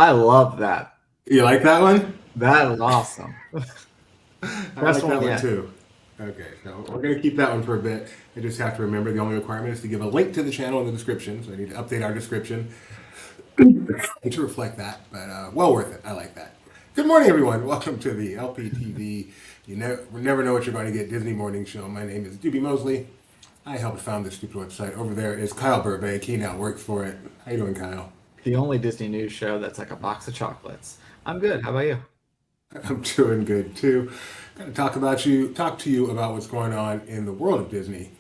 I love that. You like that one? That is awesome. I Best like one that one yet. too. Okay, so we're going to keep that one for a bit. I just have to remember the only requirement is to give a link to the channel in the description. So I need to update our description to reflect that. But well worth it. I like that. Good morning, everyone. Welcome to the LPTV. You never know what you're going to get. Disney Morning Show. My name is Doobie Mosley. I helped found this stupid website. Over there is Kyle Burbank. He now works for it. How you doing, Kyle? The only Disney news show that's like a box of chocolates. I'm good. How about you? I'm doing good too. Going to talk to you about what's going on in the world of Disney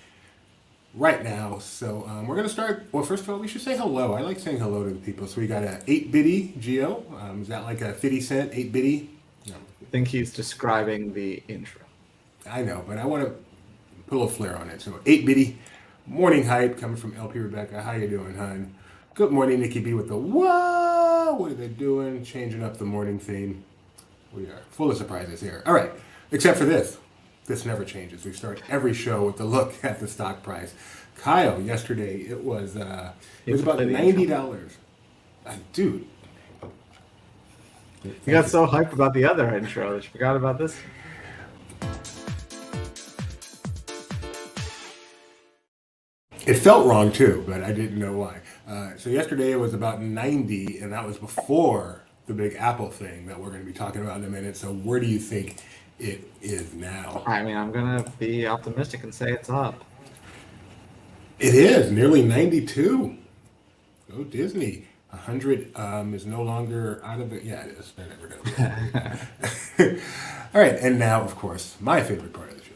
right now. So we're going to start. Well, first of all, we should say hello. I like saying hello to the people. So we got a 8-bitty Geo. Is that like a 50 cent 8-bitty? No. I think he's describing the intro. I know, but I want to put a little flair on it. So 8-bitty morning hype coming from LP Rebecca. How you doing, hon? Good morning, Nikki B with the whoa. What are they doing? Changing up the morning theme. We are full of surprises here. All right, except for this. This never changes. We start every show with a look at the stock price. Kyle, yesterday it was about $90. Dude, You got so hyped about the other intro that you forgot about this. it felt wrong too, but I didn't know why. So yesterday it was about 90, and that was before the big Apple thing that we're going to be talking about in a minute. So where do you think it is now? I mean, I'm gonna be optimistic and say it's up. It is nearly 92. Go Disney. 100 is no longer out of it. Yeah, it is. They're never going to be. All right, and now, of course, my favorite part of the show.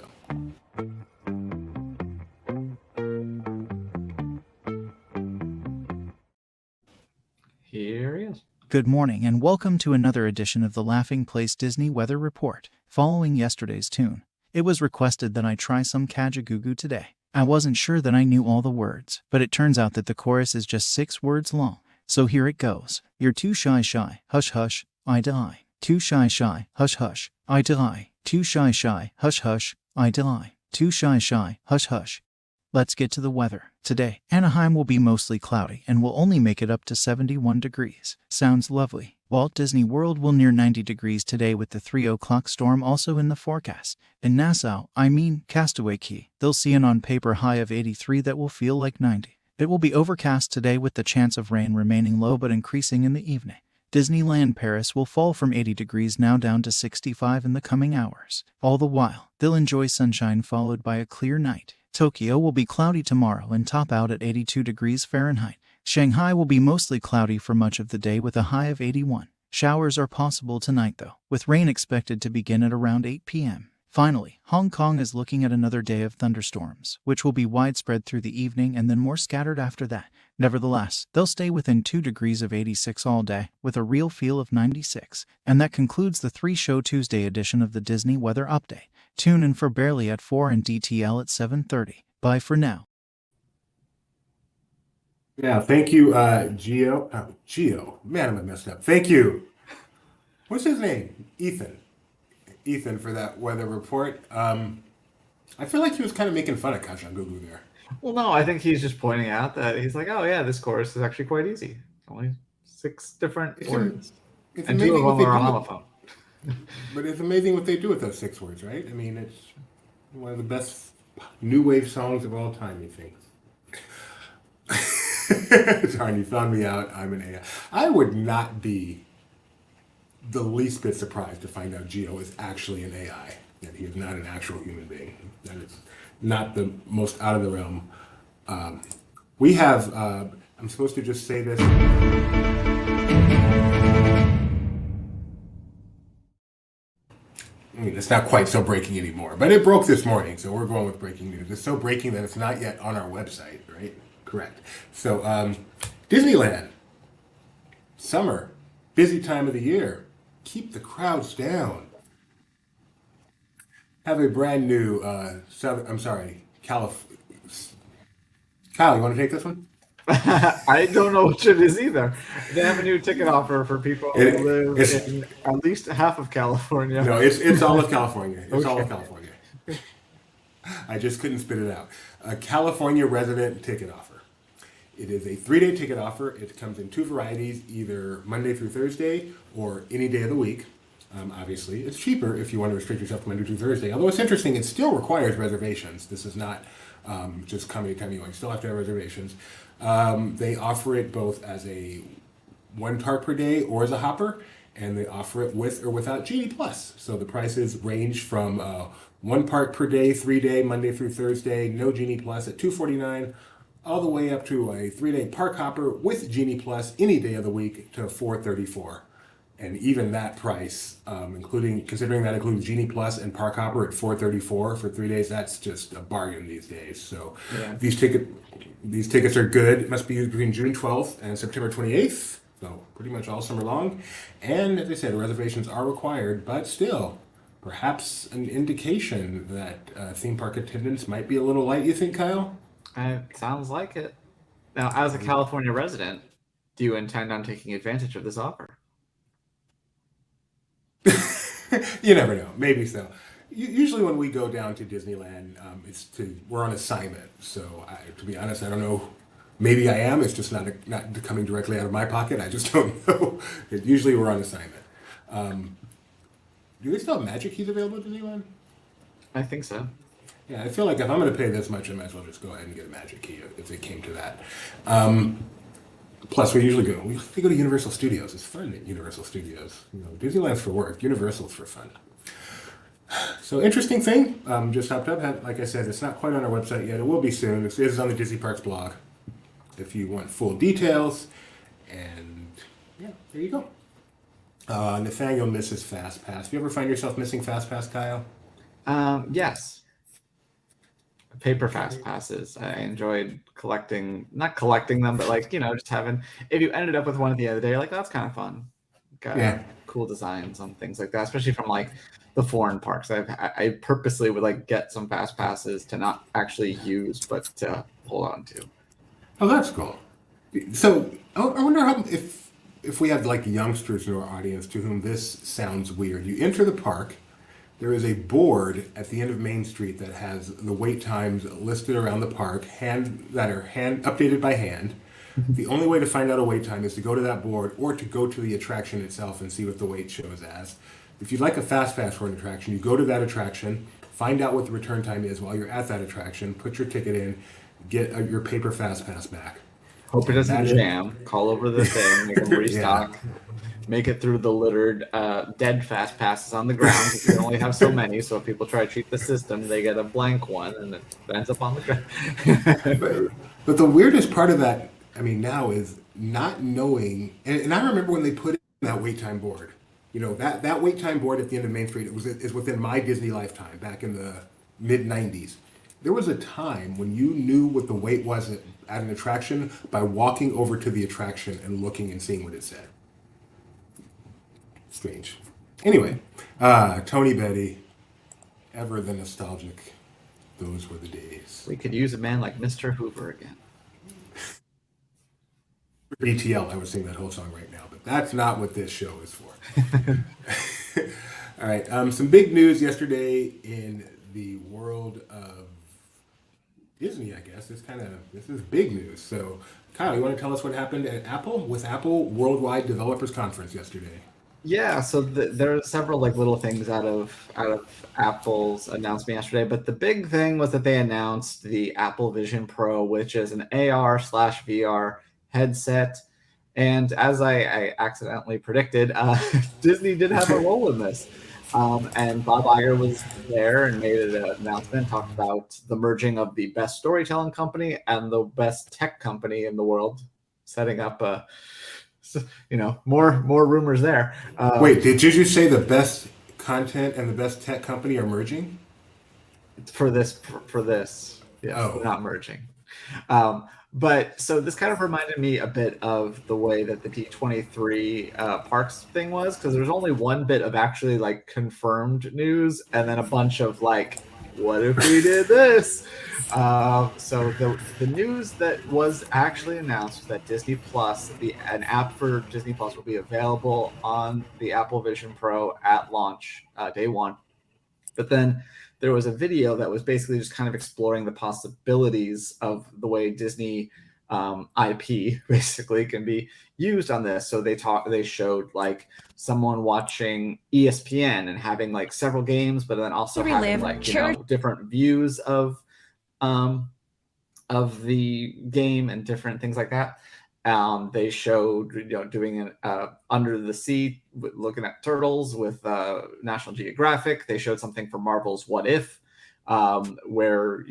Here he is. Good morning and welcome to another edition of the Laughing Place Disney Weather Report. Following yesterday's tune, it was requested that I try some Kajagoogoo today. I wasn't sure that I knew all the words, but it turns out that the chorus is just 6 words long. So here it goes. You're too shy, hush hush, I die. Too shy, hush hush, I die. Too shy, hush hush, I die. Too shy, hush hush. Let's get to the weather. Today, Anaheim will be mostly cloudy and will only make it up to 71 degrees. Sounds lovely. Walt Disney World will near 90 degrees today with the 3 o'clock storm also in the forecast. In Nassau, Castaway Cay, they'll see an on-paper high of 83 that will feel like 90. It will be overcast today with the chance of rain remaining low but increasing in the evening. Disneyland Paris will fall from 80 degrees now down to 65 in the coming hours. All the while, they'll enjoy sunshine followed by a clear night. Tokyo will be cloudy tomorrow and top out at 82 degrees Fahrenheit. Shanghai will be mostly cloudy for much of the day with a high of 81. Showers are possible tonight though, with rain expected to begin at around 8 p.m. Finally, Hong Kong is looking at another day of thunderstorms, which will be widespread through the evening and then more scattered after that. Nevertheless, they'll stay within 2 degrees of 86 all day, with a real feel of 96. And that concludes the 3-show Tuesday edition of the Disney Weather Update. Tune in for Barely at 4 and DTL at 7:30. Bye for now. Yeah, thank you, Geo. Geo. Man, am I messed up. Thank you. What's his name? Ethan for that weather report. I feel like he was kind of making fun of Kajagoogoo there. Well, no, I think he's just pointing out that he's like, oh yeah, this chorus is actually quite easy. Only 6 different words. It's And 2 amazing of what them they are do. homophone. But it's amazing what they do with those 6 words, right? I mean, it's one of the best new wave songs of all time, you think. Darn, you found me out. I'm an AI. I would not be the least bit surprised to find out Geo is actually an AI, that he is not an actual human being. That is not the most out of the realm. We have, I'm supposed to just say this. I mean, it's not quite so breaking anymore, but it broke this morning, so we're going with breaking news. It's so breaking that it's not yet on our website, right? Correct. So, Disneyland, summer, busy time of the year. Keep the crowds down. Have a brand new, Kyle, you want to take this one? I don't know which it is either. They have a new ticket offer for people who live in at least half of California. No, it's all of California. It's all of Okay. California. I just couldn't spit it out. A California resident ticket offer. It is a 3-day ticket offer. It comes in 2 varieties, either Monday through Thursday or any day of the week. Obviously, it's cheaper if you want to restrict yourself to Monday through Thursday. Although it's interesting, it still requires reservations. This is not just come anytime you want. You still have to have reservations. They offer it both as a 1 park per day or as a hopper, and they offer it with or without Genie Plus. So the prices range from 1 park per day, 3-day, Monday through Thursday, no Genie Plus at $249, all the way up to a 3-day park hopper with Genie Plus any day of the week to $434. And even that price, considering that includes Genie Plus and Park Hopper at $434 for 3 days, that's just a bargain these days. So Yeah. these tickets are good. It must be used between June 12th and September 28th, so pretty much all summer long. And as I said, reservations are required, but still, perhaps an indication that theme park attendance might be a little light. You think, Kyle? It sounds like it. Now, as a California resident, do you intend on taking advantage of this offer? You never know. Maybe so. Usually, when we go down to Disneyland, we're on assignment. So, to be honest, I don't know. Maybe I am. It's just not coming directly out of my pocket. I just don't know. Usually, we're on assignment. Do they still have Magic Keys available at Disneyland? I think so. Yeah, I feel like if I'm going to pay this much, I might as well just go ahead and get a Magic Key if it came to that. Plus, we go to Universal Studios. It's fun at Universal Studios. Disneyland's for work. Universal's for fun. So, interesting thing just popped up. Like I said, it's not quite on our website yet. It will be soon. It is on the Disney Parks blog if you want full details. And yeah, there you go. Nathaniel misses Fast Pass. Do you ever find yourself missing Fast Pass, Kyle? Yes. Paper fast passes. I enjoyed not collecting them, but just having, if you ended up with one at the end of the day, you're like, oh, that's kind of fun. Got cool designs on things like that, especially from the foreign parks. I purposely would get some fast passes to not actually use, but to hold on to. Oh, that's cool. So I wonder if we have youngsters in our audience to whom this sounds weird. You enter the park. There is a board at the end of Main Street that has the wait times listed around the park, updated by hand. The only way to find out a wait time is to go to that board or to go to the attraction itself and see what the wait shows as. If you'd like a fast pass for an attraction, you go to that attraction, find out what the return time is while you're at that attraction, put your ticket in, get your paper fast pass back. Hope it doesn't jam. Call over the thing, make them restock. Yeah. Make it through the littered dead fast passes on the ground. You can only have so many, so if people try to cheat the system, they get a blank one, and it ends up on the ground. But the weirdest part of that, now is not knowing. And I remember when they put in that wait time board. That wait time board at the end of Main Street is within my Disney lifetime, back in the mid '90s. There was a time when you knew what the wait was at an attraction by walking over to the attraction and looking and seeing what it said. Strange. Anyway, Tony Betty, ever the nostalgic. Those were the days. We could use a man like Mr. Hoover again. ETL, I would sing that whole song right now, but that's not what this show is for. All right, some big news yesterday in the world of Disney, I guess. This is big news. So, Kyle, you want to tell us what happened at Apple with Apple Worldwide Developers Conference yesterday? Yeah, so there are several little things out of Apple's announcement yesterday, but the big thing was that they announced the Apple Vision Pro, which is an AR/VR headset. And as I accidentally predicted, Disney did have a role in this. And Bob Iger was there and made an announcement, talked about the merging of the best storytelling company and the best tech company in the world, setting up more rumors there. Wait, did you say the best content and the best tech company are merging? For this, yes, not merging. But so this kind of reminded me a bit of the way that the D23 parks thing was, because there's only one bit of actually confirmed news and then a bunch of what if we did this? So the news that was actually announced was that Disney Plus, an app for Disney Plus, will be available on the Apple Vision Pro at launch, day one. But then there was a video that was basically just kind of exploring the possibilities of the way Disney IP basically can be used on this. So they showed like someone watching ESPN and having like several games, but then also having like different views um, of the game and different things like that. They showed doing an under the sea, looking at turtles with National Geographic. They showed something for Marvel's What If, where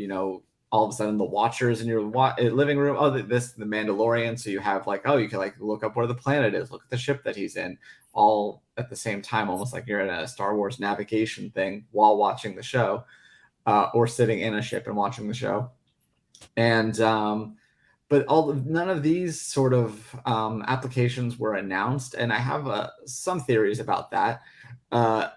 all of a sudden the Watchers in your living room. Oh, the Mandalorian. So you have like, oh, you can like look up where the planet is, look at the ship that he's in, all at the same time, almost like you're in a Star Wars navigation thing while watching the show, or sitting in a ship and watching the show. And but none of these sort of applications were announced, and I have some theories about that.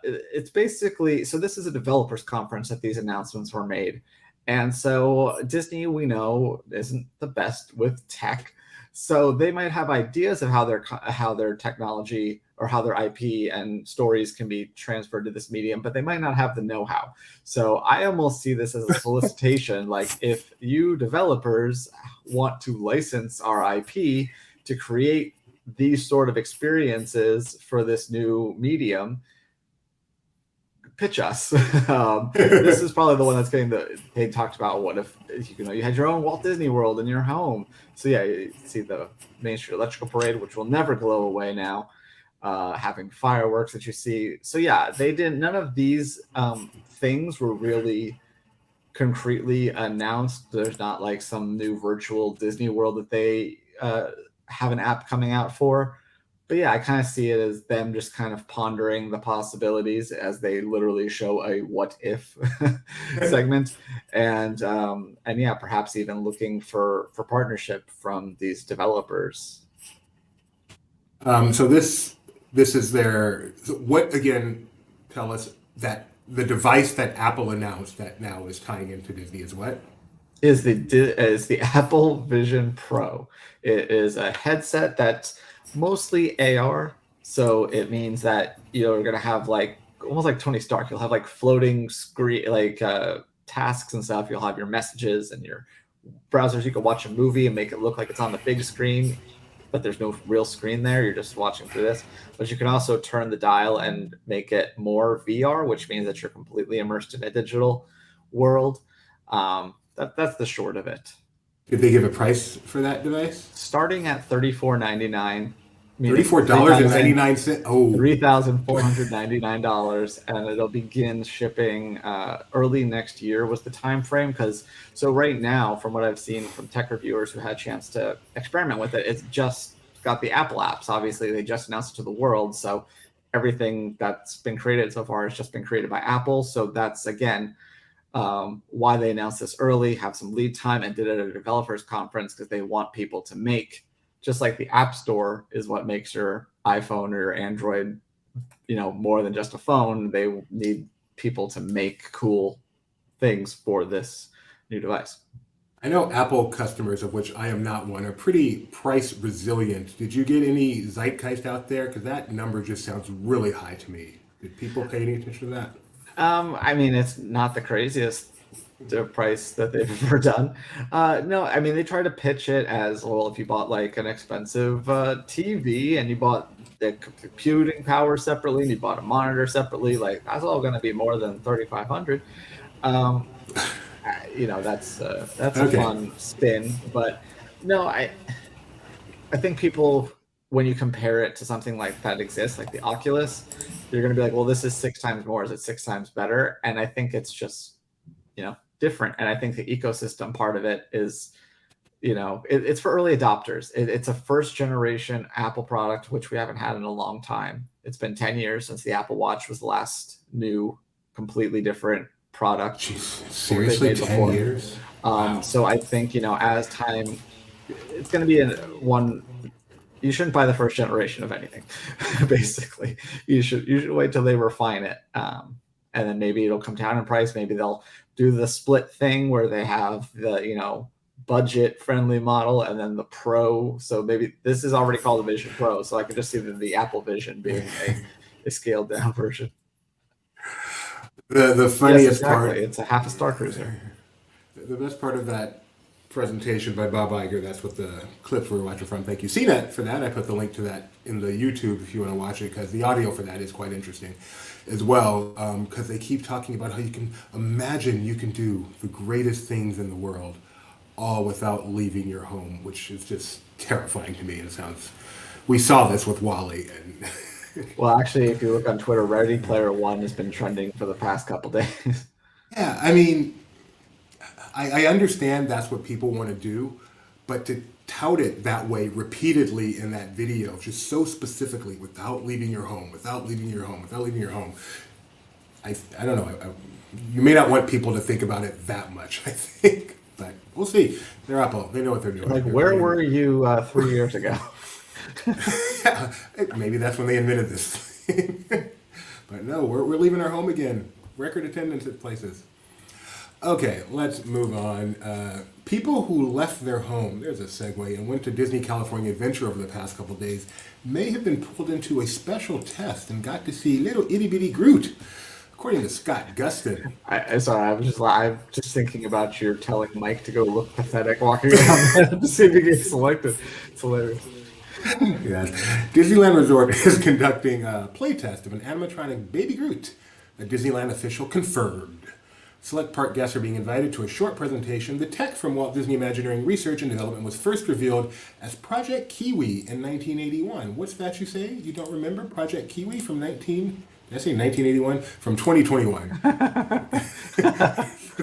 It's basically, so this is a developers conference that these announcements were made, and so Disney, we know, isn't the best with tech, so they might have ideas of how their technology or how their IP and stories can be transferred to this medium, but they might not have the know-how. So I almost see this as a solicitation. Like, if you developers want to license our IP to create these sort of experiences for this new medium, pitch us. This is probably the one that's getting they talked about. What if you had your own Walt Disney World in your home? So yeah, you see the Main Street Electrical Parade, which will never go away now. Having fireworks that you see. So yeah, none of these things were really concretely announced. There's not like some new virtual Disney World that they have an app coming out for. But yeah, I kind of see it as them just kind of pondering the possibilities as they literally show a what if segment, and yeah, perhaps even looking for partnership from these developers. So this is their, what again, tell us that the device that Apple announced that now is tying into Disney is what? Is the Apple Vision Pro. It is a headset that's mostly AR. So it means that you're going to have like almost like Tony Stark. You'll have like floating screen, like tasks and stuff. You'll have your messages and your browsers. You can watch a movie and make it look like it's on the big screen, but there's no real screen there. You're just watching through this. But you can also turn the dial and make it more VR, which means that you're completely immersed in a digital world. That's the short of it. Did they give a price for that device? Starting at $34.99. $34.99. Oh, $3,499, and it'll begin shipping early next year was the time frame. Because so right now, from what I've seen from tech reviewers who had a chance to experiment with it, it's just got the Apple apps. Obviously, they just announced it to the world, so everything that's been created so far has just been created by Apple. So that's again why they announced this early, have some lead time, and did it at a developers conference, because they want people to make. Just like the App Store is what makes your iPhone or your Android, more than just a phone. They need people to make cool things for this new device. I know Apple customers, of which I am not one, are pretty price resilient. Did you get any zeitgeist out there? Because that number just sounds really high to me. Did people pay any attention to that? I mean, it's not the craziest price that they've ever done. No, I mean, they try to pitch it as, well, if you bought like an expensive TV and you bought the computing power separately and you bought a monitor separately, like that's all going to be more than $3,500. That's a fun spin, but no, I think people, when you compare it to something like that exists, like the Oculus, you're going to be like, well, this is 6 times more. Is it 6 times better? And I think it's just, different. And I think the ecosystem part of it is, it's for early adopters. It's a first generation Apple product, which we haven't had in a long time. It's been 10 years since the Apple Watch was the last new, completely different product. Jeez, seriously, 10 years? Wow. So I think, as time, it's going to be one. You shouldn't buy the first generation of anything. Basically, you should wait till they refine it, and then maybe it'll come down in price. Maybe they'll do the split thing where they have the budget friendly model and then the Pro. So maybe this is already called the Vision Pro. So I can just see the Apple Vision being a scaled down version. The funniest part, it's a half a Star Cruiser. The best part of that presentation by Bob Iger. That's what the clips we were watching from. Thank you, CNET, for that. I put the link to that in the YouTube if you want to watch it, because the audio for that is quite interesting as well, because they keep talking about how you can imagine you can do the greatest things in the world all without leaving your home, which is just terrifying to me. It sounds... We saw this with Wally. And well, actually, if you look on Twitter, Ready Player One has been trending for the past couple days. Yeah, I mean, I understand that's what people want to do, but to tout it that way repeatedly in that video, just so specifically, without leaving your home, without leaving your home, without leaving your home, I don't know. You may not want people to think about it that much, I think, but we'll see. They're Apple. They know what they're doing. Like, where were you 3 years ago? Yeah, maybe that's when they invented this thing. But no, we're leaving our home again. Record attendance at places. Okay, let's move on. People who left their home, there's a segue, and went to Disney California Adventure over the past couple days may have been pulled into a special test and got to see little itty bitty Groot, according to Scott Gustin. I'm just thinking about you telling Mike to go look pathetic walking around there to see if he gets selected. It's hilarious. Yes. Disneyland Resort is conducting a playtest of an animatronic Baby Groot. A Disneyland official confirmed. Select park guests are being invited to a short presentation. The tech from Walt Disney Imagineering Research and Development was first revealed as Project Kiwi in 1981. What's that you say? You don't remember Project Kiwi from 1981? From 2021.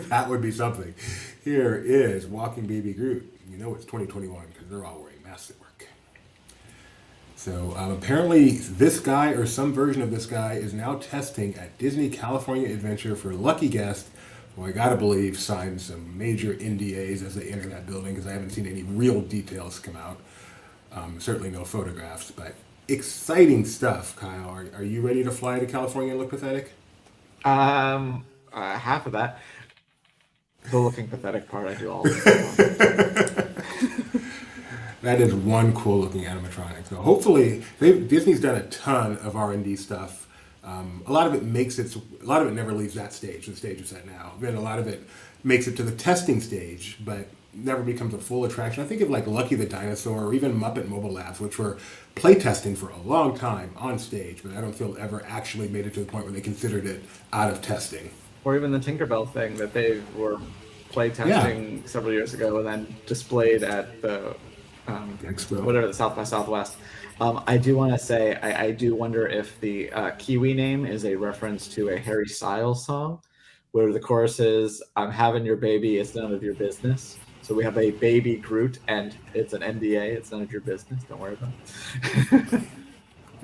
That would be something. Here is Walking Baby Groot. You know it's 2021 because they're all wearing masks at work. So apparently this guy or some version of this guy is now testing at Disney California Adventure for lucky guests who I gotta believe signed some major NDAs as they enter that building, because I haven't seen any real details come out. Certainly no photographs, but exciting stuff. Kyle, are you ready to fly to California and look pathetic? Half of that. The looking pathetic part I do all the time. That is one cool looking animatronic. So hopefully, Disney's done a ton of R&D stuff. A lot of it never leaves that stage, the stage it's at now. Then a lot of it makes it to the testing stage, but never becomes a full attraction. I think of like Lucky the Dinosaur or even Muppet Mobile Labs, which were playtesting for a long time on stage, but I don't feel ever actually made it to the point where they considered it out of testing. Or even the Tinkerbell thing that they were playtesting several years ago and then displayed at the whatever, the South by Southwest. I do want to say, I do wonder if the Kiwi name is a reference to a Harry Styles song, where the chorus is, "I'm having your baby, it's none of your business." So we have a baby Groot, and it's an NDA, it's none of your business, don't worry about it.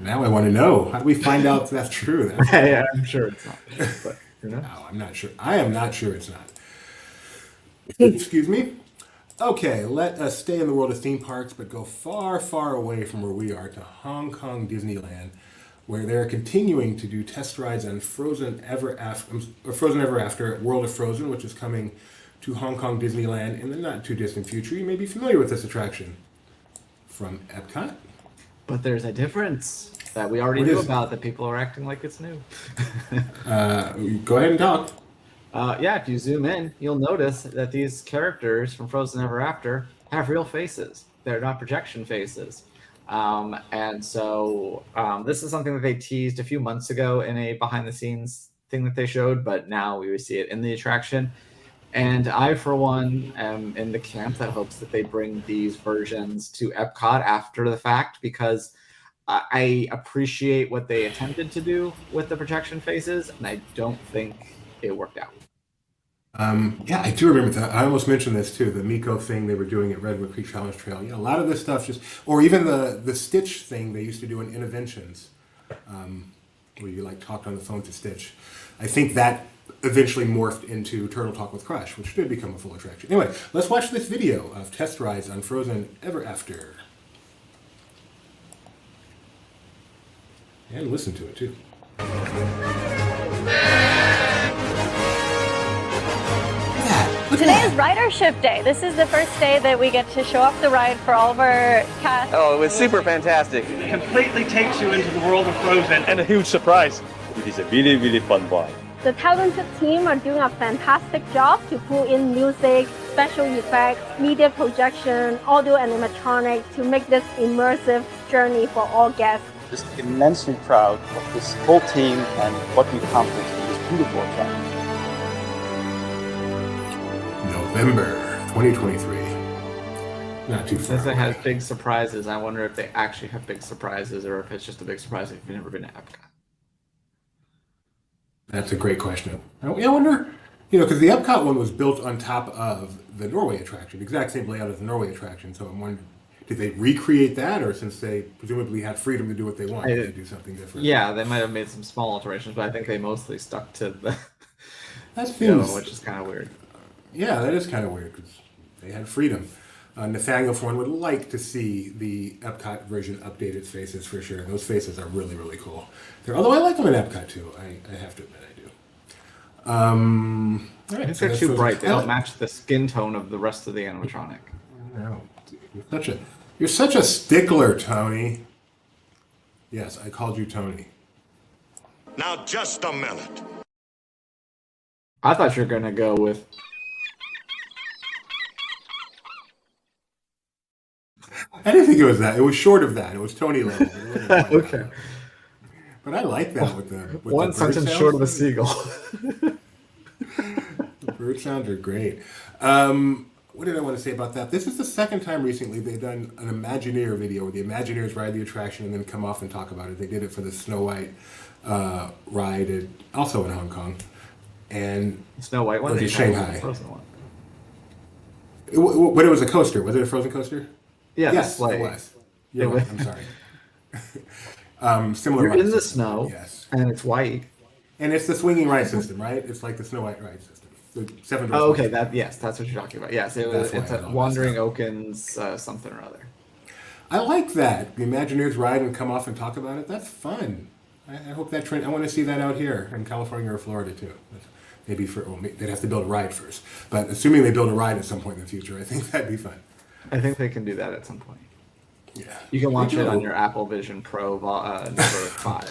Now I want to know. How do we find out if that's true? Yeah, I'm sure it's not. But, No, I'm not sure. I am not sure it's not. Excuse me? Okay, let us stay in the world of theme parks, but go far, far away from where we are to Hong Kong Disneyland, where they're continuing to do test rides on Frozen Ever After, World of Frozen, which is coming to Hong Kong Disneyland in the not too distant future. You may be familiar with this attraction from Epcot. But there's a difference that we already knew about, that people are acting like it's new. Go ahead and talk. Yeah, if you zoom in, you'll notice that these characters from Frozen Ever After have real faces. They're not projection faces. And so this is something that they teased a few months ago in a behind-the-scenes thing that they showed, but now we see it in the attraction. And I, for one, am in the camp that hopes that they bring these versions to Epcot after the fact, because I appreciate what they attempted to do with the projection faces, and I don't think it worked out. Yeah, I do remember that. I almost mentioned this too, the Miko thing they were doing at Redwood Creek Challenge Trail. You know, a lot of this stuff just, or even the Stitch thing they used to do in Interventions, where you like talked on the phone to Stitch. I think that eventually morphed into Turtle Talk with Crush, which did become a full attraction. Anyway, let's watch this video of test rides on Frozen Ever After. And listen to it too. Today is ridership day. This is the first day that we get to show off the ride for all of our cast. Oh, it was super fantastic. It completely takes you into the world of Frozen. And a huge surprise. It is a really, really fun ride. The talented team are doing a fantastic job to pull in music, special effects, media projection, audio animatronics to make this immersive journey for all guests. Just immensely proud of this whole team and what we've accomplished in this beautiful event. November 2023. Not too far. Since it away. has big surprises, I wonder if they actually have big surprises or if it's just a big surprise if you've never been to Epcot. That's a great question. I wonder, because the Epcot one was built on top of the Norway attraction, exact same layout as the Norway attraction. So I'm wondering, did they recreate that, or since they presumably had freedom to do what they want, did they do something different? Yeah, they might have made some small alterations, but I think they mostly stuck to the That seems, which is kind of weird. Yeah, that is kind of weird because they had freedom. Nathaniel, for one, would like to see the Epcot version update its faces for sure. Those faces are really, really cool. Although I like them in Epcot too. I have to admit I do. All I right, think they're too bright. They don't match the skin tone of the rest of the animatronic. No, you're such a stickler, Tony. Yes, I called you Tony. Now, just a minute. I thought you were going to go with... I didn't think it was that. It was short of that. It was Tony level. Okay. But I like that with the One the bird sentence sounds. short of a seagull. The bird sounds are great. What did I want to say about that? This is the second time recently they've done an Imagineer video where the Imagineers ride the attraction and then come off and talk about it. They did it for the Snow White ride, also in Hong Kong. And Snow White one? Or the They had Shanghai. the Frozen one. But it was a coaster. Was it a Frozen coaster? Yeah, Yes, the sleigh. it was. You're It right. was- I'm sorry. Similar. You're ride in the system, snow, Yes. and it's white. And it's the swinging ride system, right? It's like the Snow White ride system. The seven. Oh, okay. That's what you're talking about. Yes, That's why it's I a know Wandering that's Oaken's something or other. I like that. The Imagineers ride and come off and talk about it. That's fun. I hope that trend. I want to see that out here in California or Florida too. Maybe they'd have to build a ride first. But assuming they build a ride at some point in the future, I think that'd be fun. I think they can do that at some point. Yeah. You can launch They it do. on your Apple Vision Pro number 5.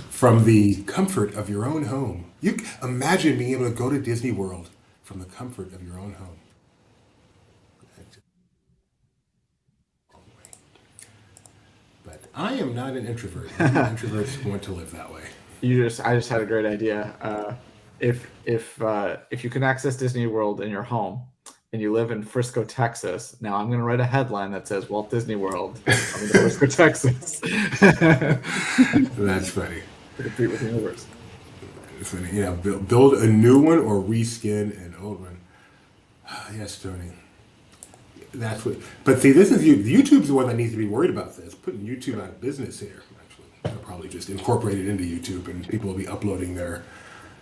From the comfort of your own home. You imagine being able to go to Disney World from the comfort of your own home. But I am not an introvert. Introverts want to live that way. I just had a great idea. If you can access Disney World in your home and you live in Frisco, Texas, now I'm going to write a headline that says Walt Disney World coming to Frisco, Texas. That's funny. To compete with the universe. It's funny. Yeah, build a new one or reskin an old one. Yes, Tony. That's what. But see, this is YouTube's the one that needs to be worried about this. Putting YouTube out of business here. Actually, they'll probably just incorporate it into YouTube, and people will be uploading their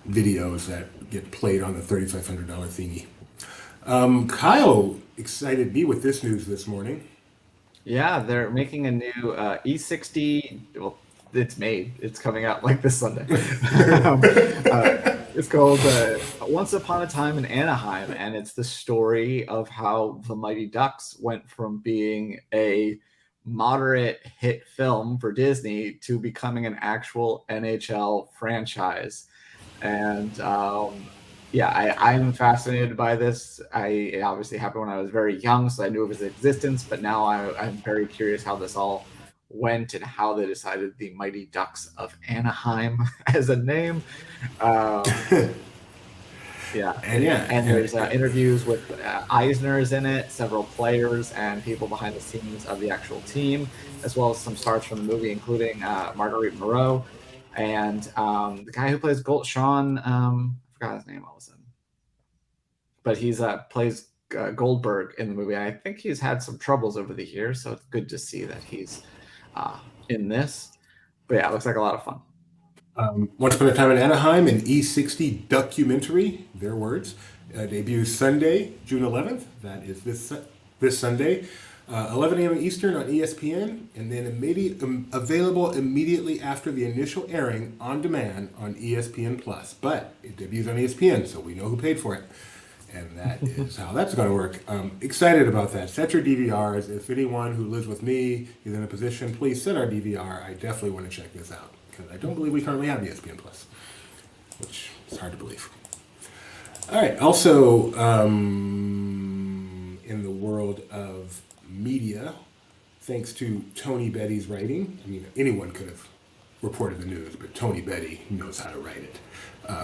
videos that get played on the $3,500 thingy. Kyle excited me with this news this morning. Yeah, they're making a new E60. Well, it's made. It's coming out like this Sunday. It's called Once Upon a Time in Anaheim, and it's the story of how the Mighty Ducks went from being a moderate hit film for Disney to becoming an actual NHL franchise. And I'm fascinated by this. It obviously happened when I was very young, so I knew of its existence, but now I'm very curious how this all went and how they decided the Mighty Ducks of Anaheim as a name. And there's interviews with Eisner's in it, several players and people behind the scenes of the actual team, as well as some stars from the movie, including Marguerite Moreau and the guy who plays Sean. I forgot his name all of a sudden, but he's plays Goldberg in the movie. I think he's had some troubles over the years, so it's good to see that he's in this. But yeah, it looks like a lot of fun. Once Upon a Time in Anaheim, an E60 documentary, their words, debuts Sunday, June 11th. That is this Sunday, 11 a.m. Eastern on ESPN, and then available immediately after the initial airing on demand on ESPN Plus. But it debuts on ESPN, so we know who paid for it. And that is how that's going to work. Excited about that. Set your DVRs. If anyone who lives with me is in a position, please set our DVR. I definitely want to check this out because I don't believe we currently have ESPN Plus, which It's hard to believe. All right. Also, in the world of media, thanks to Tony Betty's writing, I mean, anyone could have reported the news, but Tony Betty knows how to write it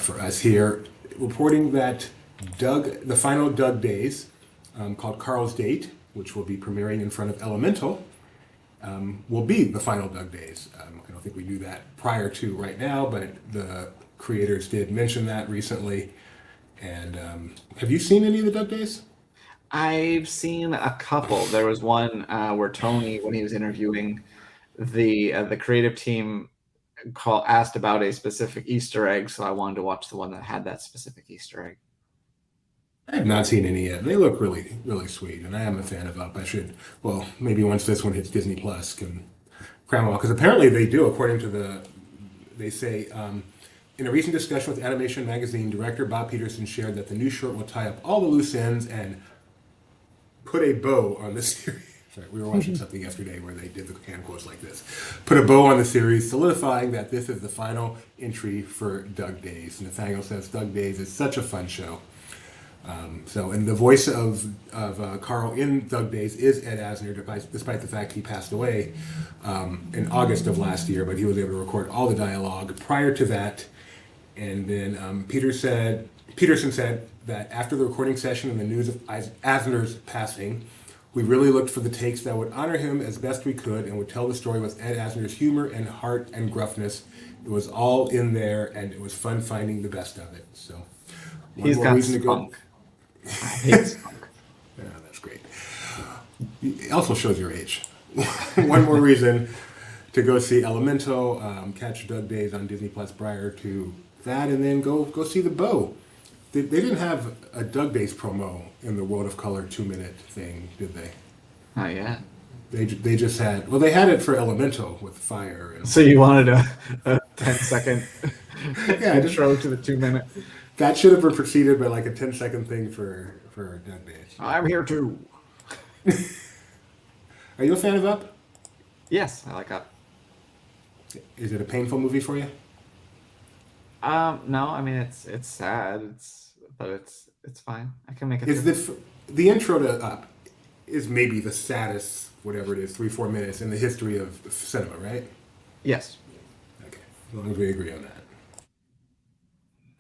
for us here, reporting that the final Doug Days, called Carl's Date, which will be premiering in front of Elemental, will be the final Doug Days. I don't think we knew that prior to right now, but the creators did mention that recently. And have you seen any of the Doug Days? I've seen a couple. There was one where Tony, when he was interviewing the creative team, asked about a specific Easter egg, so I wanted to watch the one that had that specific Easter egg. I have not seen any yet. They look really, really sweet, and I am a fan of Up. I should, well, maybe once this one hits Disney Plus, can cram them all, because apparently they do, according to they say, in a recent discussion with Animation Magazine, director Bob Peterson shared that the new short will tie up all the loose ends and put a bow on the series. Sorry, we were watching something yesterday where they did the hand quotes like this. Put a bow on the series, solidifying that this is the final entry for Doug Days. Nathaniel says Doug Days is such a fun show. And the voice of Carl in Doug Days is Ed Asner, despite the fact he passed away in August of last year, but he was able to record all the dialogue prior to that. And then Peterson said that after the recording session and the news of Asner's passing, we really looked for the takes that would honor him as best we could and would tell the story with Ed Asner's humor and heart and gruffness. It was all in there, and it was fun finding the best of it. So he's got spunk. I hate spunk. Yeah, that's great. It also shows your age. One more reason to go see Elemental, catch Doug Days on Disney Plus prior to that, and then go see the bow. They didn't have a Doug Days promo in the World of Color 2-minute thing, did they? Not yet. They just had, well, they had it for Elemental with fire. And, so you wanted a 10-second intro to the 2-minute? That should have been preceded by like a 10-second thing for Doug Days. I'm here too. Are you a fan of Up? Yes, I like Up. Is it a painful movie for you? No, I mean it's sad. But it's fine. I can make it. Is the intro to Up is maybe the saddest, whatever it is, 3-4 minutes in the history of cinema, right? Yes. Okay, as long as we agree on that.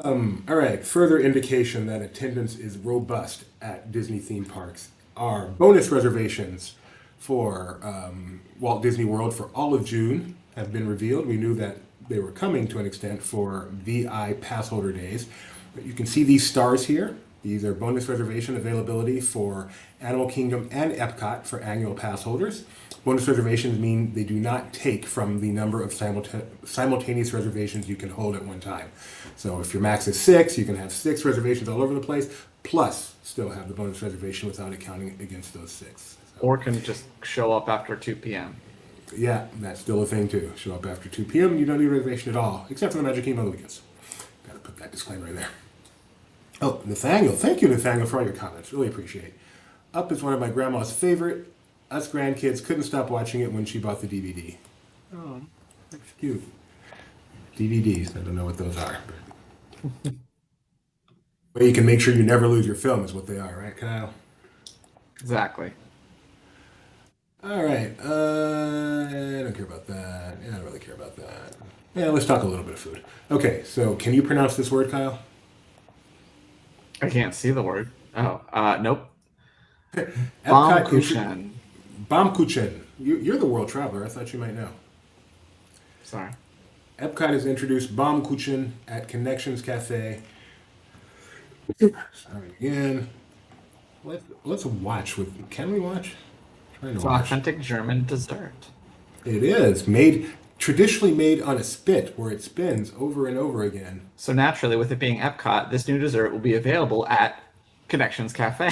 All right, further indication that attendance is robust at Disney theme parks are bonus reservations for Walt Disney World for all of June have been revealed. We knew that they were coming to an extent for VI pass holder days, but you can see these stars here. These are bonus reservation availability for Animal Kingdom and Epcot for annual pass holders. Bonus reservations mean they do not take from the number of simultaneous reservations you can hold at one time. So if your max is 6, you can have 6 reservations all over the place, plus still have the bonus reservation without accounting against those 6. So, or can just show up after 2 p.m. Yeah, that's still a thing too. Show up after 2 p.m. You don't need a reservation at all, except for the Magic Kingdom on the weekends. Got to put that disclaimer in there. Oh, Nathaniel. Thank you, Nathaniel, for all your comments. Really appreciate it. Up is one of my grandma's favorite. Us grandkids couldn't stop watching it when she bought the DVD. Oh, that's cute. DVDs. I don't know what those are. But well, you can make sure you never lose your film is what they are, right, Kyle? Exactly. All right. I don't care about that. I don't really care about that. Yeah, let's talk a little bit of food. Okay, so can you pronounce this word, Kyle? I can't see the word. Oh, nope. Baumkuchen. Baumkuchen. You're the world traveler. I thought you might know. Sorry. Epcot has introduced Baumkuchen at Connections Cafe. Sorry again. Let's watch with. Can we watch? It's an authentic German dessert. It is traditionally made on a spit where it spins over and over again. So naturally, with it being Epcot, this new dessert will be available at Connections Cafe.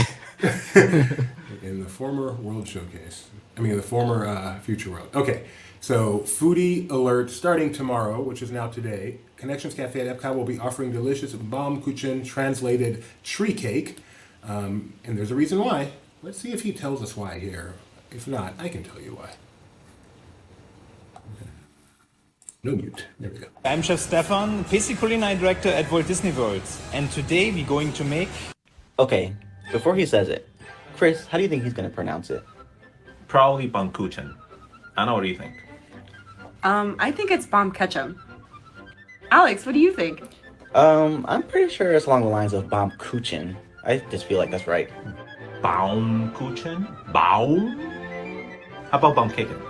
In the former World Showcase. The former Future World. Okay, so foodie alert starting tomorrow, which is now today. Connections Cafe at Epcot will be offering delicious Baumkuchen, translated tree cake. And there's a reason why. Let's see if he tells us why here. If not, I can tell you why. No mute. There we go. I'm Chef Stefan, Pastry Culinary Director at Walt Disney World, and today we're going to make... Okay, before he says it, Chris, how do you think he's going to pronounce it? Probably Baumkuchen. Anna, what do you think? I think it's Baumkuchen. Alex, what do you think? I'm pretty sure it's along the lines of Baumkuchen. I just feel like that's right. Baumkuchen? Baum? How about Baumkuchen?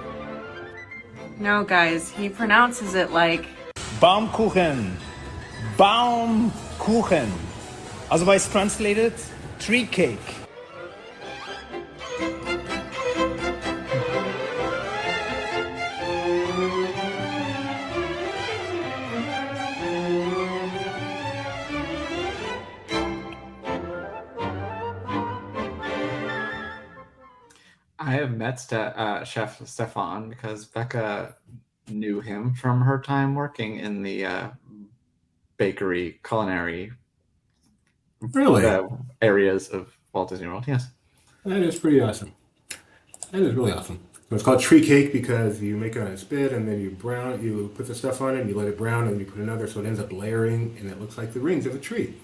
No, guys, he pronounces it like... Baumkuchen. Baumkuchen. Otherwise translated, tree cake. I have met Chef Stefan because Becca knew him from her time working in the bakery, culinary areas of Walt Disney World. Yes. That is pretty awesome. That is really awesome. So it's called tree cake because you make it on a spit and then you put the stuff on it and you let it brown and you put another so it ends up layering and it looks like the rings of a tree.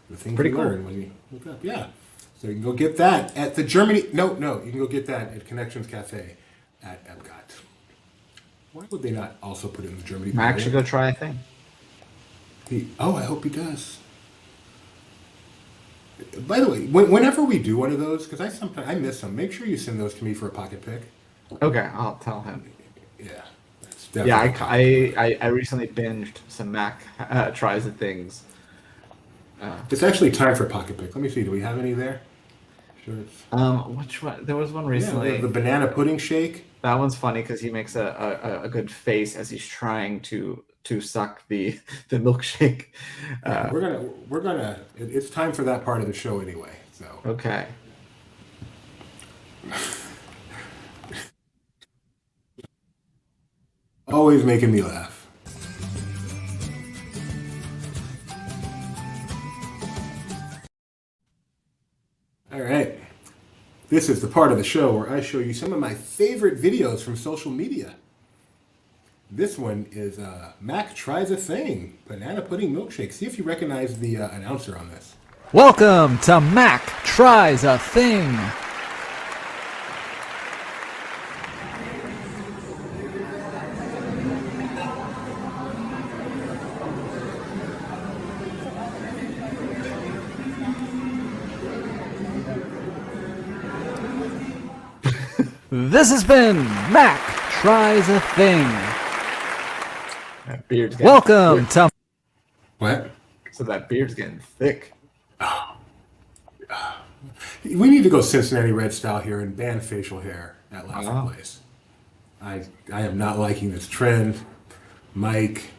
The things Pretty you cool. learn when you look up. Yeah. So you can go get that at the Germany. No, you can go get that at Connections Cafe at Epcot. Why would they not also put it in the Germany? I actually go try a thing. I hope he does. By the way, whenever we do one of those, because I miss them, make sure you send those to me for a pocket pick. Okay, I'll tell him. Yeah. That's Yeah, definitely I recently binged some Mac tries of things. It's actually time for pocket pick. Let me see. Do we have any there? Sure. Which one? There was one recently. Yeah, the banana pudding shake. That one's funny because he makes a good face as he's trying to suck the milkshake. We're gonna. It's time for that part of the show anyway. So Okay. always making me laugh. All right. This is the part of the show where I show you some of my favorite videos from social media. This one is Mac Tries a Thing, banana pudding milkshake. See if you recognize the announcer on this. Welcome to Mac Tries a Thing. This has been Mac Tries a Thing. That beard's getting Welcome thick. to... What? So that beard's getting thick. We need to go Cincinnati Red style here and ban facial hair at Laughing Place. I am not liking this trend. Mike,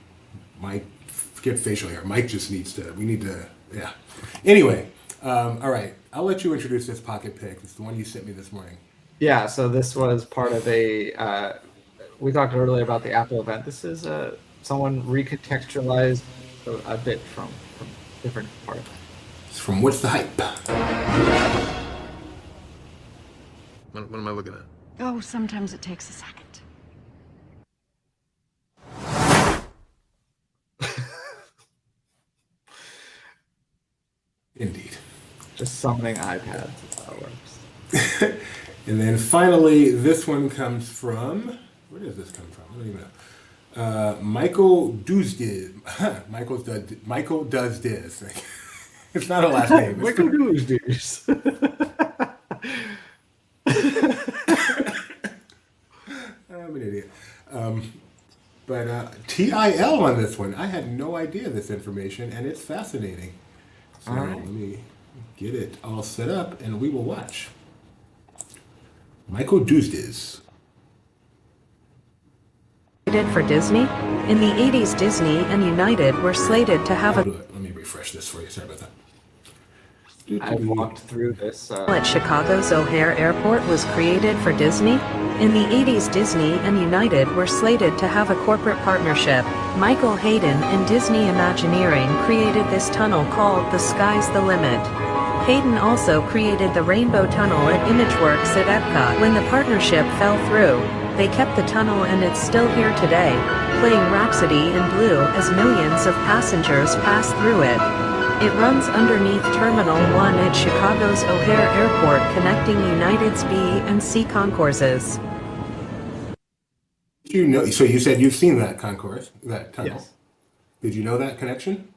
get facial hair. Mike just needs to. We need to. Yeah. Anyway, all right. I'll let you introduce this pocket pick. It's the one you sent me this morning. Yeah, so this was part of a. We talked earlier about the Apple event. This is someone recontextualized a bit from different part of it. It's from What's the Hype? What am I looking at? Oh, sometimes it takes a second. Indeed. Just summoning iPads. That's how it works. And then finally, this one comes from. Where does this come from? I don't even know. Michael Does Michael Does Diz. It's not a last name. Michael Does. I'm an idiot. But TIL on this one. I had no idea this information, and it's fascinating. So let me get it all set up, and we will watch. Michael Does. For Disney? In the 80s, Disney and United were slated to have a... Let me refresh this for you. Sorry about that. I've walked through this. At Chicago's O'Hare Airport was created for Disney. In the 80s, Disney and United were slated to have a corporate partnership. Michael Hayden and Disney Imagineering created this tunnel called The Sky's the Limit. Hayden also created the Rainbow Tunnel at Imageworks at Epcot when the partnership fell through. They kept the tunnel and it's still here today, playing Rhapsody in Blue as millions of passengers pass through it. It runs underneath Terminal 1 at Chicago's O'Hare Airport, connecting United's B and C concourses. You know, so you said you've seen that concourse, that tunnel. Yes. Did you know that connection?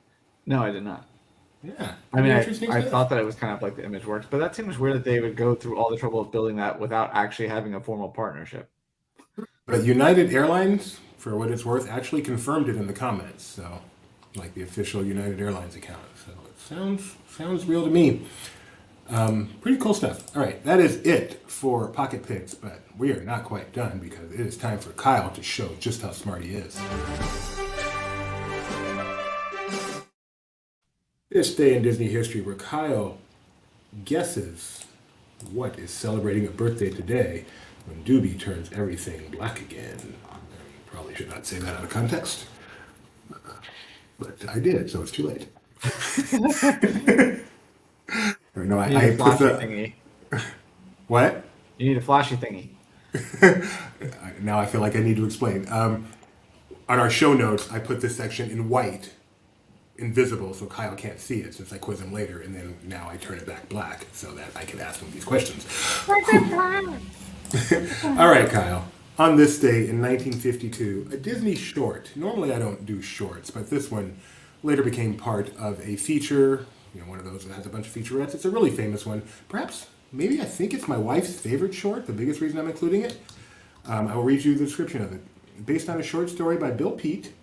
No, I did not. Yeah. I mean, Interesting I stuff. thought that it was kind of like the image works, but that seems weird that they would go through all the trouble of building that without actually having a formal partnership. But United Airlines, for what it's worth, actually confirmed it in the comments. So, like the official United Airlines account. So it sounds real to me. Pretty cool stuff. All right, that is it for Pocket Picks, but we are not quite done because it is time for Kyle to show just how smart he is. This day in Disney history where Kyle guesses what is celebrating a birthday today when Doobie turns everything black again. Probably should not say that out of context, but I did, so it's too late. No, I put the thingy. What? You need a flashy thingy. Now I feel like I need to explain. On our show notes, I put this section in white, invisible, so Kyle can't see it since I quiz him later, and then now I turn it back black so that I can ask him these questions. All right, Kyle. On this day in 1952, a Disney short. Normally I don't do shorts, but this one later became part of a feature. You know, one of those that has a bunch of featurettes. It's a really famous one. Perhaps, maybe I think it's my wife's favorite short, the biggest reason I'm including it. I will read you the description of it. Based on a short story by Bill Peet,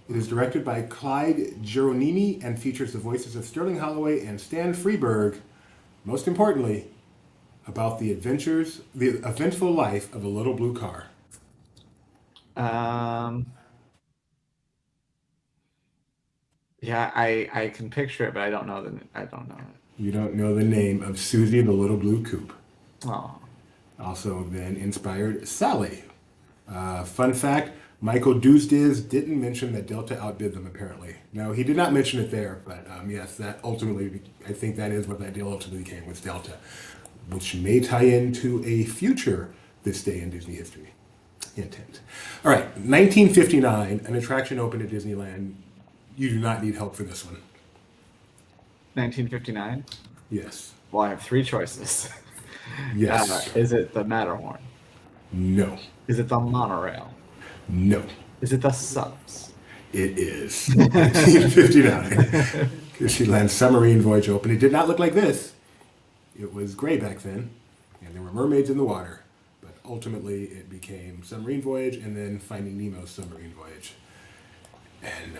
it is directed by Clyde Geronimi and features the voices of Sterling Holloway and Stan Freberg. Most importantly, about the eventful life of a little blue car. Yeah, I can picture it, but I don't know it. You don't know the name of Susie the Little Blue Coupe. Oh. Also then inspired Sally. Fun fact, Michael Dusdiz didn't mention that Delta outbid them apparently. No, he did not mention it there, but yes, that ultimately, I think that is what that deal ultimately became with Delta, which may tie into a future This Day in Disney History. Hint, hint. All right, 1959, an attraction opened at Disneyland. You do not need help for this one. 1959? Yes. Well, I have three choices. Yes. Is it the Matterhorn? No. Is it the monorail? No. Is it the subs? It is 1959. Disneyland Submarine Voyage opened. It did not look like this. It was gray back then, and there were mermaids in the water. But ultimately, it became Submarine Voyage and then Finding Nemo's Submarine Voyage. And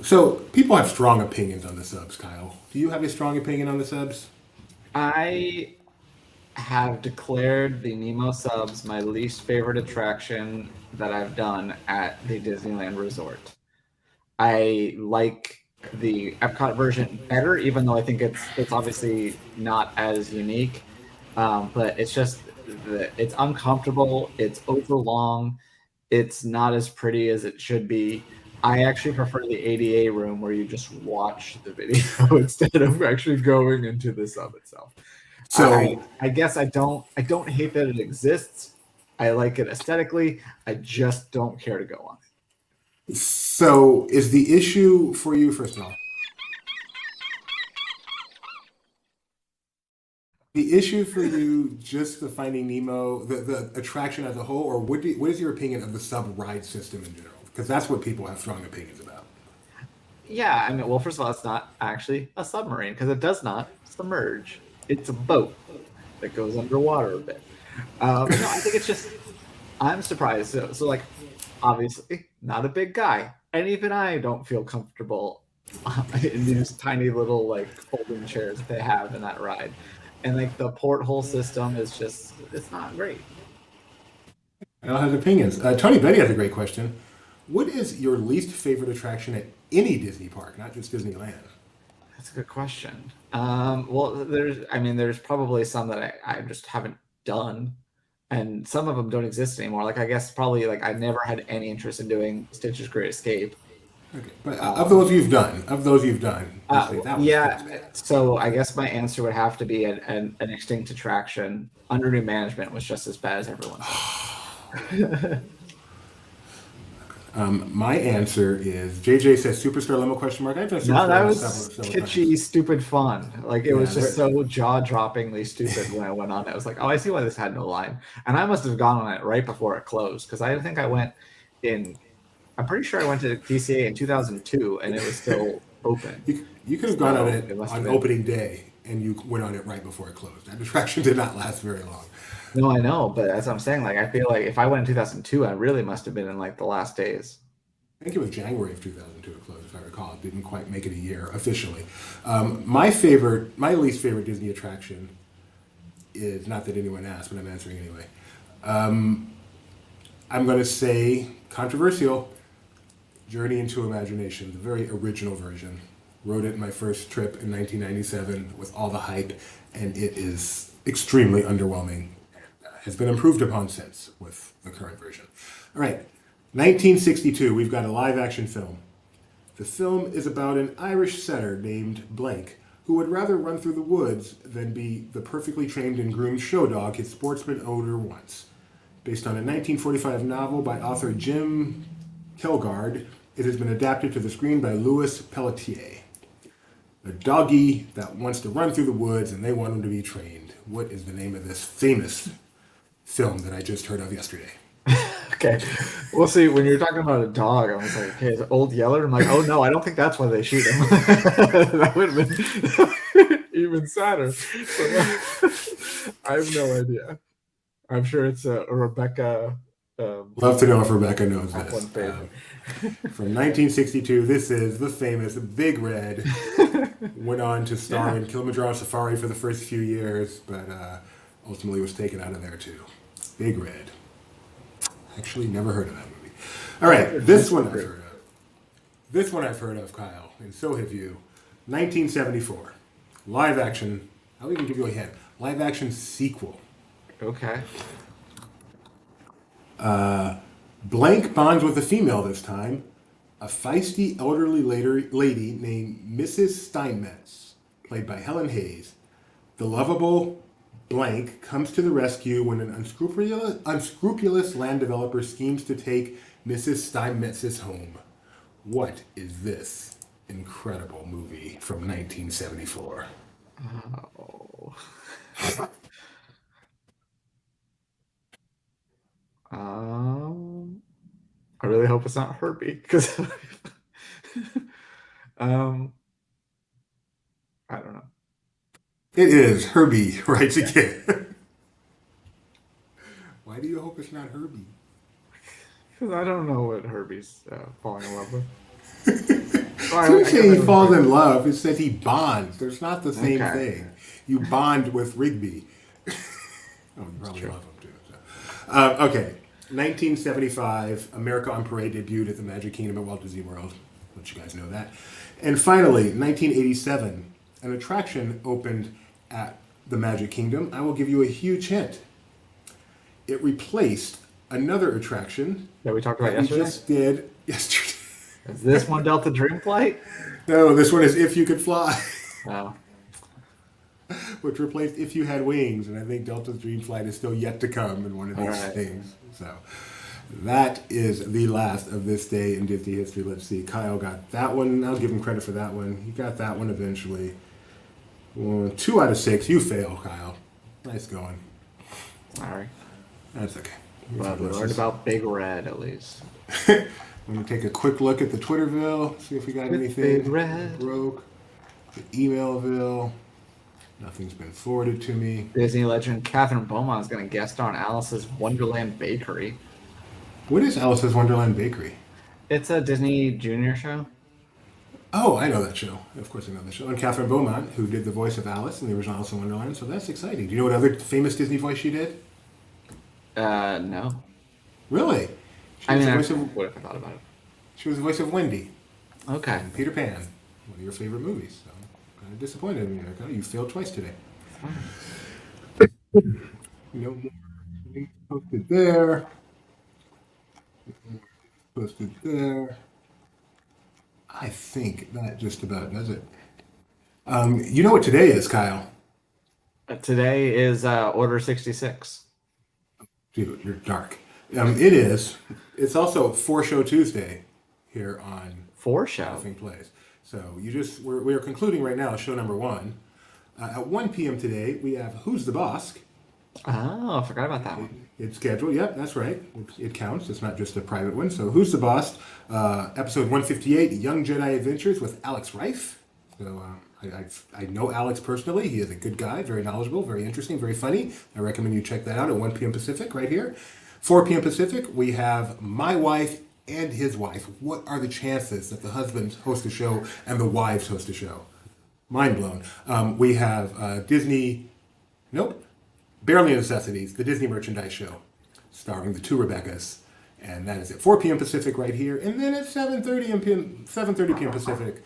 so people have strong opinions on the subs, Kyle. Do you have a strong opinion on the subs? I have declared the Nemo subs my least favorite attraction that I've done at the Disneyland Resort. I like the Epcot version better, even though I think it's obviously not as unique. But it's just it's uncomfortable. It's overlong. It's not as pretty as it should be. I actually prefer the ADA room where you just watch the video instead of actually going into the sub itself. So I guess I don't hate that it exists. I like it aesthetically. I just don't care to go on it. So is the issue for you, first of all, the issue for you just the Finding Nemo, the attraction as a whole, or what is your opinion of the sub ride system in general? Because that's what people have strong opinions about. Yeah, I mean, well, first of all, it's not actually a submarine because it does not submerge. It's a boat that goes underwater a bit. No, I think it's just, I'm surprised. So like, obviously, not a big guy. And even I don't feel comfortable in these tiny little, like, folding chairs that they have in that ride. And, like, the porthole system is just, it's not great. Al has opinions. Tony Betty has a great question. What is your least favorite attraction at any Disney park, not just Disneyland? That's a good question. Well, there's probably some that I just haven't done, and some of them don't exist anymore. Like, I guess probably like I never had any interest in doing Stitch's Great Escape. Okay, but of those you've done, yeah. So I guess my answer would have to be an extinct attraction under new management was just as bad as everyone's. My answer is JJ says Superstar Limo question mark. I've done Superstar No, that Limo was several kitschy, times. stupid fun. Like it Yeah, was just so jaw-droppingly stupid when I went on it. I was like, oh, I see why this had no line. And I must have gone on it right before it closed because I think I went in. I'm pretty sure I went to DCA in 2002 and it was still open. You could have gone on it on opening day and you went on it right before it closed. That attraction did not last very long. No, I know, but as I'm saying, like I feel like if I went in 2002, I really must have been in like the last days. I think it was January of 2002 it closed, if I recall. It didn't quite make it a year officially. My least favorite Disney attraction is, not that anyone asked, but I'm answering anyway. I'm going to say controversial, Journey into Imagination, the very original version. Rode it in my first trip in 1997 with all the hype, and it is extremely underwhelming. Has been improved upon since with the current version. All right, 1962, we've got a live action film. The film is about an Irish setter named Blank who would rather run through the woods than be the perfectly trained and groomed show dog his sportsman owner wants. Based on a 1945 novel by author Jim Kelgard, it has been adapted to the screen by Louis Pelletier. A doggy that wants to run through the woods and they want him to be trained. What is the name of this famous film that I just heard of yesterday? Okay. Well, see, when you're talking about a dog, I was like, okay, is it Old Yeller? I'm like, oh no, I don't think that's why they shoot him. That would have been even sadder. So, I have no idea. I'm sure it's a Rebecca. Love to know if Rebecca knows this. From 1962, this is the famous Big Red. Went on to star in Kilimanjaro Safari for the first few years, but ultimately was taken out of there too. Big Red. Actually, never heard of that movie. All right, this one I've heard of. This one I've heard of, Kyle, and so have you. 1974, live action. I'll even give you a hint. Live action sequel. Okay. Blank bonds with a female this time, a feisty elderly lady named Mrs. Steinmetz, played by Helen Hayes. The lovable Blank comes to the rescue when an unscrupulous land developer schemes to take Mrs. Steinmetz's home. What is this incredible movie from 1974? Oh. I really hope it's not Herbie because I don't know. It is Herbie Writes Again. Why do you hope it's not Herbie? Because I don't know what Herbie's falling in love with. I didn't say he falls in love. It says he bonds. There's not the same thing. You bond with Rigby. Oh, you probably love him too. So. Okay. 1975, America on Parade debuted at the Magic Kingdom at Walt Disney World. Let you guys know that. And finally, 1987, an attraction opened at the Magic Kingdom. I will give you a huge hint. It replaced another attraction that we talked about yesterday. We just did yesterday. Is this one Delta Dream Flight? No, this one is If You Could Fly. Oh. Which replaced If You Had Wings, and I think Delta's Dream Flight is still yet to come in one of these things. So that is the last of this day in Disney history. Let's see. Kyle got that one. I'll give him credit for that one. He got that one eventually. 2 out of 6. You fail, Kyle. Nice going. Sorry. That's okay. Well, we learned about Big Red at least. I'm going to take a quick look at the Twitterville, see if we got anything Big Red. Broke. The emailville. Nothing's been forwarded to me. Disney legend Catherine Beaumont is going to guest star on Alice's Wonderland Bakery. What is Alice's Wonderland Bakery? It's a Disney Junior show. Oh, I know that show. Of course I know that show. And Catherine Beaumont, who did the voice of Alice in the original Alice in Wonderland, so that's exciting. Do you know what other famous Disney voice she did? No. Really? I mean, what if I thought about it? She was the voice of Wendy. Okay. And Peter Pan, one of your favorite movies. So kind of disappointed in you. Like, oh, you failed twice today. No more posted there. Posted there. I think that just about does it. You know what today is, Kyle? Today is Order 66. Dude, you're dark. It is. It's also For Show Tuesday here on For Show. Laughing Plays. So we are concluding right now show number 1. At 1 p.m. today, we have Who's the Boss? Oh, I forgot about that one. It's scheduled. Yep, that's right. It counts. It's not just a private one. So Who's the Boss? Episode 158, Young Jedi Adventures with Alex Rife. So I know Alex personally. He is a good guy, very knowledgeable, very interesting, very funny. I recommend you check that out at 1 p.m. Pacific right here. 4 p.m. Pacific, we have My Wife and His Wife. What are the chances that the husbands host a show and the wives host a show? Mind blown. We have Disney, Barely Necessities, the Disney merchandise show, starring the 2 Rebeccas. And that is at 4 p.m. Pacific right here. And then at 7:30 p.m. Pacific,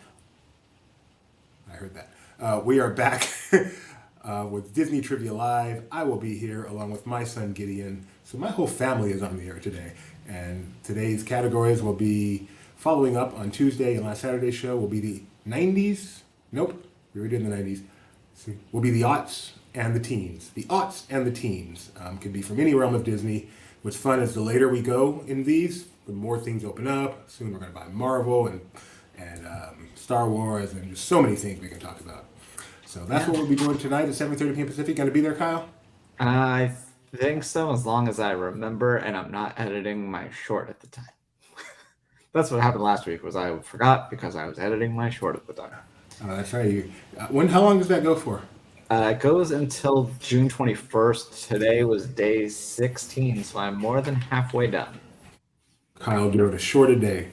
I heard that. We are back with Disney Trivia Live. I will be here along with my son Gideon. So my whole family is on the air today. And today's categories will be following up on Tuesday and last Saturday's show will be the 90s. Nope, we already did the 90s. Will be the aughts and the teens. The aughts and the teens could be from any realm of Disney. What's fun is the later we go in these, the more things open up. Soon we're going to buy Marvel and Star Wars and just so many things we can talk about. So that's what we'll be doing tonight at 7:30 p.m. Pacific. Going to be there, Kyle? I think so, as long as I remember and I'm not editing my short at the time. That's what happened last week, was I forgot because I was editing my short at the time. Oh, that's right. How long does that go for? It goes until June 21st. Today was day 16, so I'm more than halfway done. Kyle doing a short a day.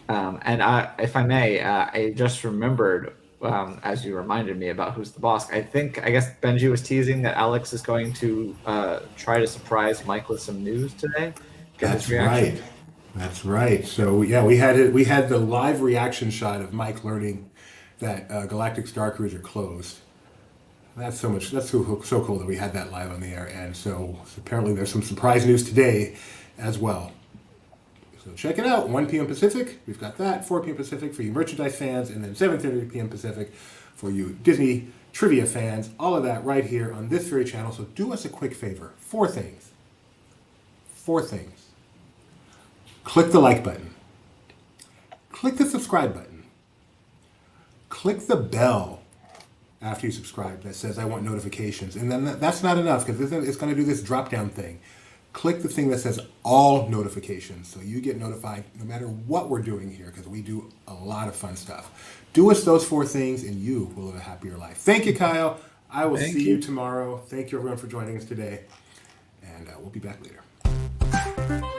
And if I may, I just remembered, as you reminded me about Who's the Boss, I guess Benji was teasing that Alex is going to try to surprise Mike with some news today. That's right. That's right. So yeah, we had the live reaction shot of Mike learning that Galactic Star Cruiser closed. That's so cool that we had that live on the air. And so apparently there's some surprise news today as well. So check it out. 1 p.m. Pacific, we've got that. 4 p.m. Pacific for you merchandise fans, and then 7:30 p.m. Pacific for you Disney trivia fans. All of that right here on this very channel. So do us a quick favor. 4 things. 4 things. Click the like button. Click the subscribe button. Click the bell after you subscribe that says I want notifications. And then that's not enough, because it's going to do this drop down thing. Click the thing that says all notifications so you get notified no matter what we're doing here, because we do a lot of fun stuff. Do us those 4 things and you will live a happier life. Thank you, Kyle. I will see you tomorrow. Thank you everyone for joining us today. And we'll be back later.